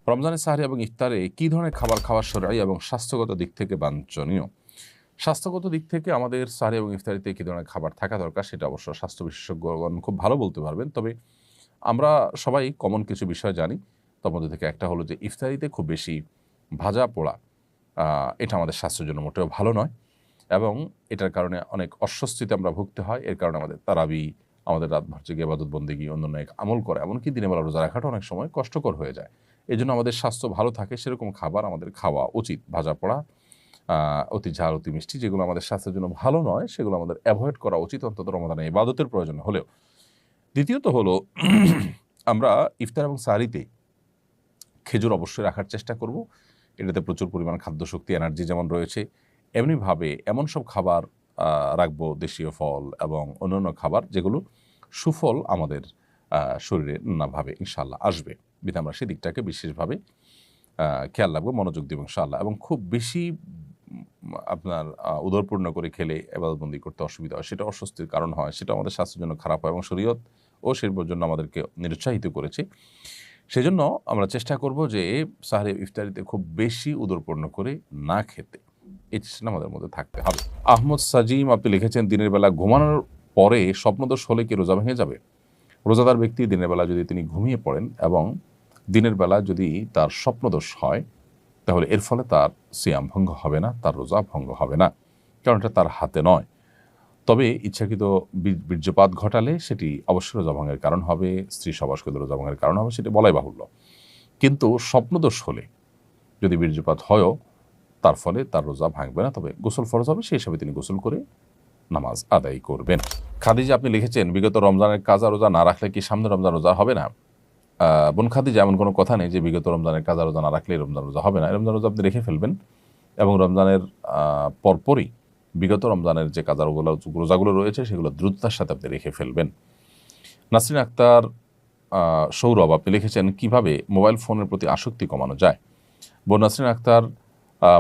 রমজানের সাহরি এবং ইফতারে কী ধরনের খাবার খাওয়া শরঈ এবং স্বাস্থ্যগত দিক থেকে বাঞ্ছনীয়? স্বাস্থ্যগত দিক থেকে আমাদের সাহরি এবং ইফতারিতে কী ধরনের খাবার থাকা দরকার সেটা অবশ্য স্বাস্থ্য বিশেষজ্ঞগণ খুব ভালো বলতে পারবেন। তবে আমরা সবাই কমন কিছু বিষয় জানি। তার মধ্যে থেকে একটা হলো যে ইফতারিতে খুব বেশি ভাজা পোড়া এটা আমাদের স্বাস্থ্যের জন্য মোটেও ভালো নয় এবং এটার কারণে অনেক অস্বস্তিতে আমরা ভুগতে হয়। এর কারণে আমাদের তারাবি, আমাদের রাতভর জেগে ইবাদত বন্দেগী, অন্যান্য এক আমল করে, এমনকি দিনের বেলা রোজা রাখাটা অনেক সময় কষ্টকর হয়ে যায়। এজন্য আমাদের স্বাস্থ্য ভালো থাকে সেরকম খাবার আমাদের খাওয়া উচিত। ভাজা পোড়া, অতি ঝাল, অতি মিষ্টি যেগুলো আমাদের স্বাস্থ্যের জন্য ভালো নয় সেগুলো আমাদের অ্যাভয়েড করা উচিত, অন্তত রমাদানে ইবাদতের প্রয়োজন হলেও। দ্বিতীয়ত হলো আমরা ইফতার এবং সাহরিতে খেজুর অবশ্যই রাখার চেষ্টা করব। এটাতে প্রচুর পরিমাণ খাদ্যশক্তি, এনার্জি যেমন রয়েছে, এমনিভাবে এমন সব খাবার রাখবো, দেশীয় ফল এবং অন্যান্য খাবার যেগুলো সুফল আমাদের শরীরে নানাভাবে ইনশাআল্লাহ আসবে। বিধে আমরা সেদিকটাকে বিশেষভাবে খেয়াল রাখবো, মনোযোগ দিব ইনশাআল্লাহ। এবং খুব বেশি আপনার উদরপূর্ণ করে খেলে ইবাদতবন্দি করতে অসুবিধা হয়, সেটা অস্বস্তির কারণ হয়, সেটা আমাদের স্বাস্থ্যের জন্য খারাপ হয় এবং শরীয়ত ও শিল্পের জন্য আমাদেরকে নিরুৎসাহিত করেছে। সেজন্য আমরা চেষ্টা করব যে সাহরি ইফতারিতে খুব বেশি উদরপূর্ণ করে না খেতে। এই চেষ্টা আমাদের মধ্যে থাকতে হবে। আহমদ সাজিম আপনি লিখেছেন, দিনের বেলা ঘুমানোর পরে স্বপ্নদোষ হলে কি রোজা ভেঙে যাবে? রোজাদার ব্যক্তি দিনের বেলা যদি তিনি ঘুমিয়ে পড়েন এবং দিনের বেলা যদি তার স্বপ্নদোষ হয়, তাহলে এর ফলে তার সিয়াম ভঙ্গ হবে না, তার রোজা ভঙ্গ হবে না, কারণ এটা তার হাতে নয়। তবে ইচ্ছাকৃত বীর্যপাত ঘটালে সেটি অবশ্যই রোজা ভঙ্গের কারণ হবে, স্ত্রী সবাসকৃত রোজা ভঙ্গের কারণ হবে, সেটি বলাই বাহুল্য। কিন্তু স্বপ্নদোষ হলে যদি বীর্যপাত হয়ও, তার ফলে তার রোজা ভাঙবে না, তবে গোসল ফরজ হবে, সেই হিসাবে তিনি গোসল করে নামাজ আদায় করবেন। খাদিজা আপনি লিখেছেন, বিগত রমজানের কাজা রোজা না রাখলে কি সামনে রমজান রোজা হবে না? বোন খাদিজা, এমন কোনো কথা নেই যে বিগত রমজানের কাজা রোজা না রাখলে রমজান রোজা হবে না। রমজান রোজা আপনি রেখে ফেলবেন এবং রমজানের পরপরই বিগত রমজানের যে কাজা রোজাগুলো রয়েছে সেগুলো দ্রুততার সাথে আপনি রেখে ফেলবেন। নাসরিন আক্তার সৌরভ আপনি লিখেছেন, কিভাবে মোবাইল ফোনের প্রতি আসক্তি কমানো যায়? বোন নাসরিন আক্তার,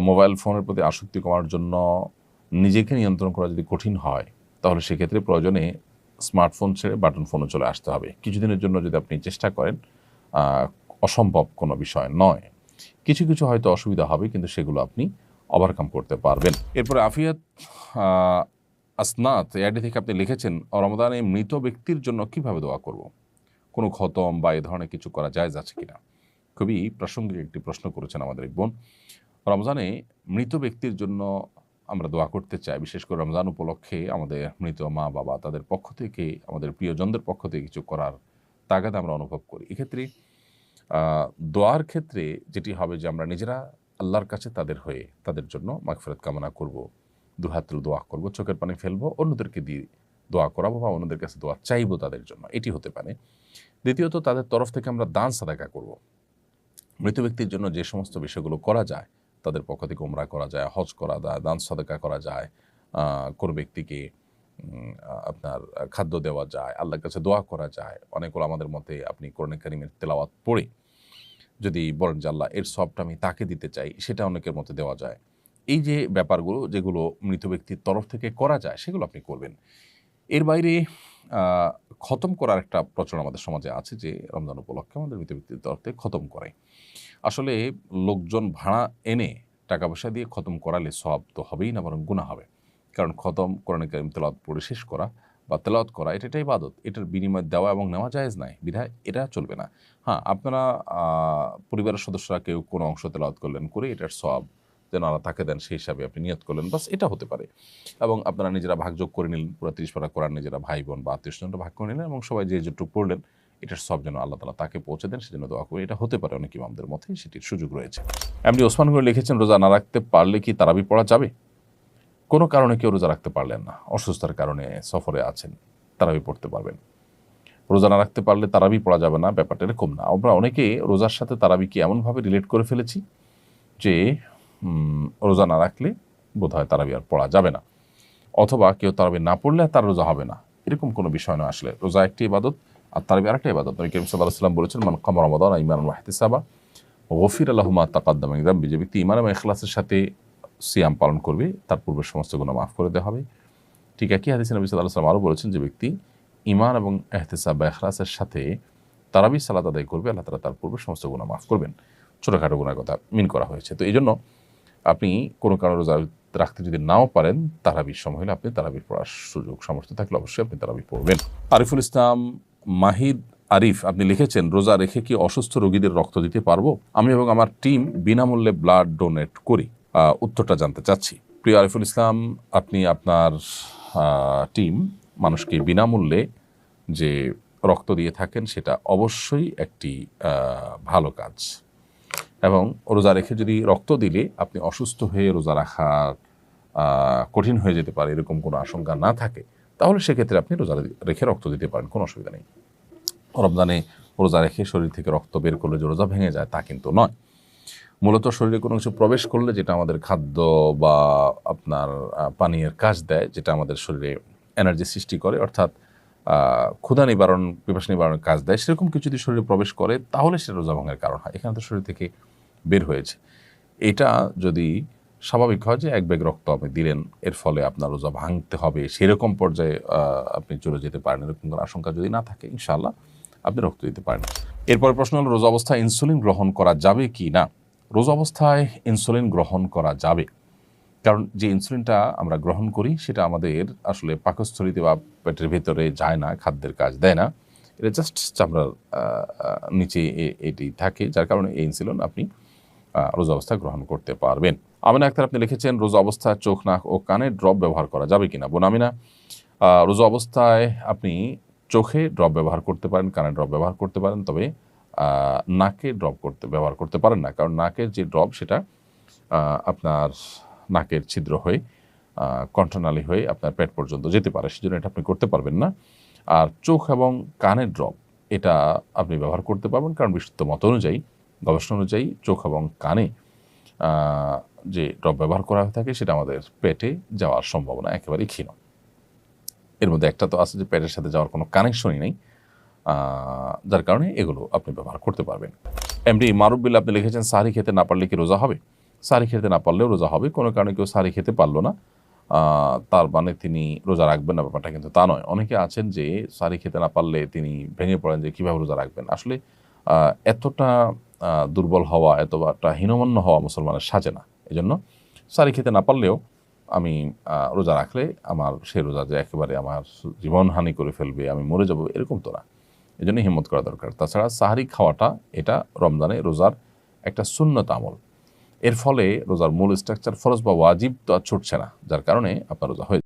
মোবাইল ফোনের প্রতি আসক্তি কমানোর জন্য নিজেকে নিয়ন্ত্রণ করা যদি কঠিন হয়, তাহলে সেক্ষেত্রে প্রয়োজনে স্মার্টফোন ছেড়ে বাটন ফোনে চলে আসতে হবে। কিছুদিনের জন্য যদি আপনি চেষ্টা করেন, অসম্ভব কোনো বিষয় নয়। কিছু কিছু হয়তো অসুবিধা হবে, কিন্তু সেগুলো আপনি ওভারকাম করতে পারবেন। এরপরে আফিয়াত আসনাত এআইডি থেকে আপনি লিখেছেন, রমজানে মৃত ব্যক্তির জন্য কিভাবে দোয়া করব? কোনো খতম বা এই ধরনের কিছু করা জায়েজ আছে কিনা? খুবই প্রাসঙ্গিক একটি প্রশ্ন করেছেন আমাদের এক বোন। রমজানে মৃত ব্যক্তির জন্য আমরা দোয়া করতে চাই, বিশেষ করে রমজান উপলক্ষে আমাদের মৃত মা বাবা তাদের পক্ষ থেকে, আমাদের প্রিয়জনদের পক্ষ থেকে কিছু করার তাগাদা আমরা অনুভব করি। এক্ষেত্রে দোয়ার ক্ষেত্রে যেটি হবে যে আমরা নিজেরা আল্লাহর কাছে তাদের হয়ে তাদের জন্য মাগফিরাত কামনা করব, দুহাত তুলে দোয়া করব, চোখের পানি ফেলবো, অন্যদেরকে দিয়ে দোয়া করাবো বা অন্যদের কাছে দোয়া চাইবো তাদের জন্য, এটি হতে পারে। দ্বিতীয়ত, তাদের তরফ থেকে আমরা দান সাদাকা করব। মৃত ব্যক্তির জন্য যে সমস্ত বিষয়গুলো করা যায়, তাদের পক্ষ থেকে উমরা করা যায়, হজ করা যায়, দান সাদাকা করা যায়, কোনো ব্যক্তিকে আপনার খাদ্য দেওয়া যায়, আল্লাহর কাছে দোয়া করা যায়। অনেকগুলো আমাদের মতে আপনি কোরআন কারীমের তেলাওয়াত পড়ে যদি বলেন যে আল্লাহ এর সবটা আমি তাকে দিতে চাই, সেটা অনেকের মতে দেওয়া যায়। এই যে ব্যাপারগুলো যেগুলো মৃত ব্যক্তির তরফ থেকে করা যায় সেগুলো আপনি করবেন। এর বাইরে খতম করার একটা প্রচলন আমাদের সমাজে আছে যে রমজান উপলক্ষে আমাদের মৃত ব্যক্তির তরফ থেকে খতম করাই। আসলে লোকজন ভাড়া এনে টাকা পয়সা দিয়ে খতম করালে সওয়াব তো হবেই না, বরং গুনাহ হবে। কারণ খতম কোরআন কারীম তেলাওয়াত পড়ে শেষ করা বা তেলাওয়াত করা এটা একটা ইবাদত, এটার বিনিময় দেওয়া এবং নেওয়া জায়েজ নাই, বিধায় এটা চলবে না। হ্যাঁ, আপনারা পরিবারের সদস্যরা কেউ কোনো অংশ তেলাওয়াত করলেন, করে এটার সওয়াব যেন আল্লাহ তাকে দেন সেই হিসাবে আপনি নিয়ত করলেন, বাস এটা হতে পারে। এবং আপনারা নিজেরা ভাগযোগ করে নিলেন, পুরো 30 পারা কোরআন নিজেরা ভাই বোন বা আত্মীয়স্বজনরা ভাগ করে নিলেন এবং সবাই যে যেটুকু পড়লেন এটার সব যেন আল্লাহ তাআলা তাকে পৌঁছে দেন, সেজন্য দোয়া করি। এটা হতে পারে অনেক ইমামদের মধ্যে, সেটির সুযোগ রয়েছে। এমনি ওসমান গনি লিখেছেন, রোজা না রাখতে পারলে কি তারাবি পড়া যাবে? কোনো কারণে কেউ রোজা রাখতে পারলেন না, অসুস্থতার কারণে সফরে আছেন, তারাবি পড়তে পারবেন। রোজা না রাখতে পারলে তারাবি পড়া যাবে না, ব্যাপারটা এরকম না। আমরা অনেকে রোজার সাথে তারাবিকে এমনভাবে রিলেট করে ফেলেছি যে রোজা না রাখলে বোধহয় তারাবি আর পড়া যাবে না, অথবা কেউ তারাবি না পড়লে তার রোজা হবে না, এরকম কোনো বিষয় নয়। আসলে রোজা একটি ইবাদত আর তারাবি আরেকটা ইবাদত। নবী করিম সাল্লাল্লাহু আলাইহি ওয়াসাল্লাম বলেছেন, মান কামা রমাদান ঈমানান ওয়া ইহতিসাবা গুফিরা লাহু মা তাকাদ্দামা মিন যামবি। যে ব্যক্তি ঈমান এবং ইখলাসের সাথে সিয়াম পালন করবে, তার পূর্বের সমস্ত গুনাহ মাফ করে দেওয়া হবে। ঠিক একই হাদিসে নবী সাল্লাল্লাহু আলাইহি ওয়াসাল্লাম আরও বলেছেন, যে ব্যক্তি ঈমান এবং ইহতিসাব বা ইখলাসের সাথে তারাবি সালাত আদায় করবে, আল্লাহ তাআলা তার পূর্বের সমস্ত গুনাহ মাফ করবেন। ছোটোখাটো গুনার কথা মিন করা হয়েছে। তো এই জন্য আপনি কোনো কারণে রোজা রাখতে যদি নাও পারেন, তারাবির সময় হলে আপনি তারাবির পড়ার সুযোগ সামর্থ্য থাকলে অবশ্যই আপনি তারাবি পড়বেন। আরিফুল ইসলাম মাহিদ আরিফ আপনি লিখেছেন, রোজা রেখে কি অসুস্থ রোগীদের রক্ত দিতে পারবো? আমি এবং আমার টিম বিনামূল্যে ব্লাড ডোনেট করি। উত্তরটা জানতে চাচ্ছি। প্রিয় আরিফুল ইসলাম, আপনি আপনার টিম মানুষকে বিনামূল্যে যে রক্ত দিয়ে থাকেন সেটা অবশ্যই একটি ভালো কাজ, এবং রোজা রেখে যদি রক্ত দিলে আপনি অসুস্থ হয়ে রোজা রাখা কঠিন হয়ে যেতে পারে এরকম কোনো আশঙ্কা না থাকে, তাহলে সেক্ষেত্রে আপনি রোজা রেখে রক্ত দিতে পারেন, কোনো অসুবিধা নেই। রমজানে রোজা রেখে শরীর থেকে রক্ত বের করলে যে রোজা ভেঙে যায় তা কিন্তু নয়। মূলত শরীরে কোনো কিছু প্রবেশ করলে যেটা আমাদের খাদ্য বা আপনার পানীয়ের কাজ দেয়, যেটা আমাদের শরীরে এনার্জি সৃষ্টি করে, অর্থাৎ ক্ষুধা নিবারণ, পিপাসা নিবারণের কাজ দেয়, সেরকম কিছু যদি শরীরে প্রবেশ করে তাহলে সেটা রোজা ভাঙার কারণ হয়। এখানে তো শরীর থেকে বের হয়েছে। এটা যদি স্বাভাবিক হয় যে এক ব্যাগ রক্ত আপনি দিলেন, এর ফলে আপনার রোজা ভাঙতে হবে সেরকম পর্যায়ে আপনি চলে যেতে পারেন, এরকম কোনো আশঙ্কা যদি না থাকে ইনশাআল্লাহ আপনি রক্ত দিতে পারেন। এরপরে প্রশ্ন হলো, রোজা অবস্থায় ইনসুলিন গ্রহণ করা যাবে কি না? রোজা অবস্থায় ইনসুলিন গ্রহণ করা যাবে, কারণ যে ইনসুলিনটা আমরা গ্রহণ করি সেটা আমাদের আসলে পাকস্থলিতে বা পেটের ভেতরে যায় না, খাদ্যের কাজ দেয় না, এটা জাস্ট চামড়ার নিচে এটি থাকে, যার কারণে এই ইনসুলিন আপনি রোজা অবস্থায় গ্রহণ করতে পারবেন। আমিনা আক্তার আপনি লিখেছেন, রোজা অবস্থায় চোখ, নাক ও কানে ড্রপ ব্যবহার করা যাবে কিনা? বোন আমিনা, রোজা অবস্থায় আপনি চোখে ড্রপ ব্যবহার করতে পারেন, কানে ড্রপ ব্যবহার করতে পারেন, তবে নাকে ড্রপ ব্যবহার করতে পারেন না, কারণ নাকের যে ড্রপ সেটা আপনার নাকের ছিদ্র হয়ে কণ্ঠনালী হয়ে আপনার পেট পর্যন্ত যেতে পারে, সেজন্য এটা আপনি করতে পারবেন না। আর চোখ এবং কানের ড্রপ এটা আপনি ব্যবহার করতে পারবেন, কারণ বিশুদ্ধ মত অনুযায়ী, গবেষণা অনুযায়ী চোখ এবং কানে যে ড্রপ ব্যবহার করা হয়ে থাকে সেটা আমাদের পেটে যাওয়ার সম্ভাবনা একেবারেই ক্ষীণ। এর মধ্যে একটা তো আছে যে পেটের সাথে যাওয়ার কোনো কানেকশনই নেই, যার কারণে এগুলো আপনি ব্যবহার করতে পারবেন। এমডি মারুফ বিল্লাহ আপনি লিখেছেন, সাহরি খেতে না পারলে কি রোজা হবে? সাহরি খেতে না পারলেও রোজা হবে। কোনো কারণে কেউ সাহরি খেতে পারলো না তার মানে তিনি রোজা রাখবেন না, ব্যাপারটা কিন্তু তা নয়। অনেকে আছেন যে সাহরি খেতে না পারলে তিনি ভেঙে পড়েন যে কীভাবে রোজা রাখবেন। আসলে এতটা দুর্বল হওয়া, এতটা হীনমন্য হওয়া মুসলমানের সাজে না। এই জন্য সাহরি খেতে না পারলেও আমি রোজা রাখলে আমার সেই রোজা যে একেবারে আমার জীবনহানি করে ফেলবে, আমি মরে যাব, এরকম তো না। এই জন্য হিম্মত করা দরকার। তাছাড়া সাহরি খাওয়াটা এটা রমজানে রোজার একটা সুন্নত আমল, এর ফলে রোজার মূল স্ট্রাকচার ফরজ বা ওয়াজিব তো আর ছুটছে না, যার কারণে আপনার রোজা হয়ে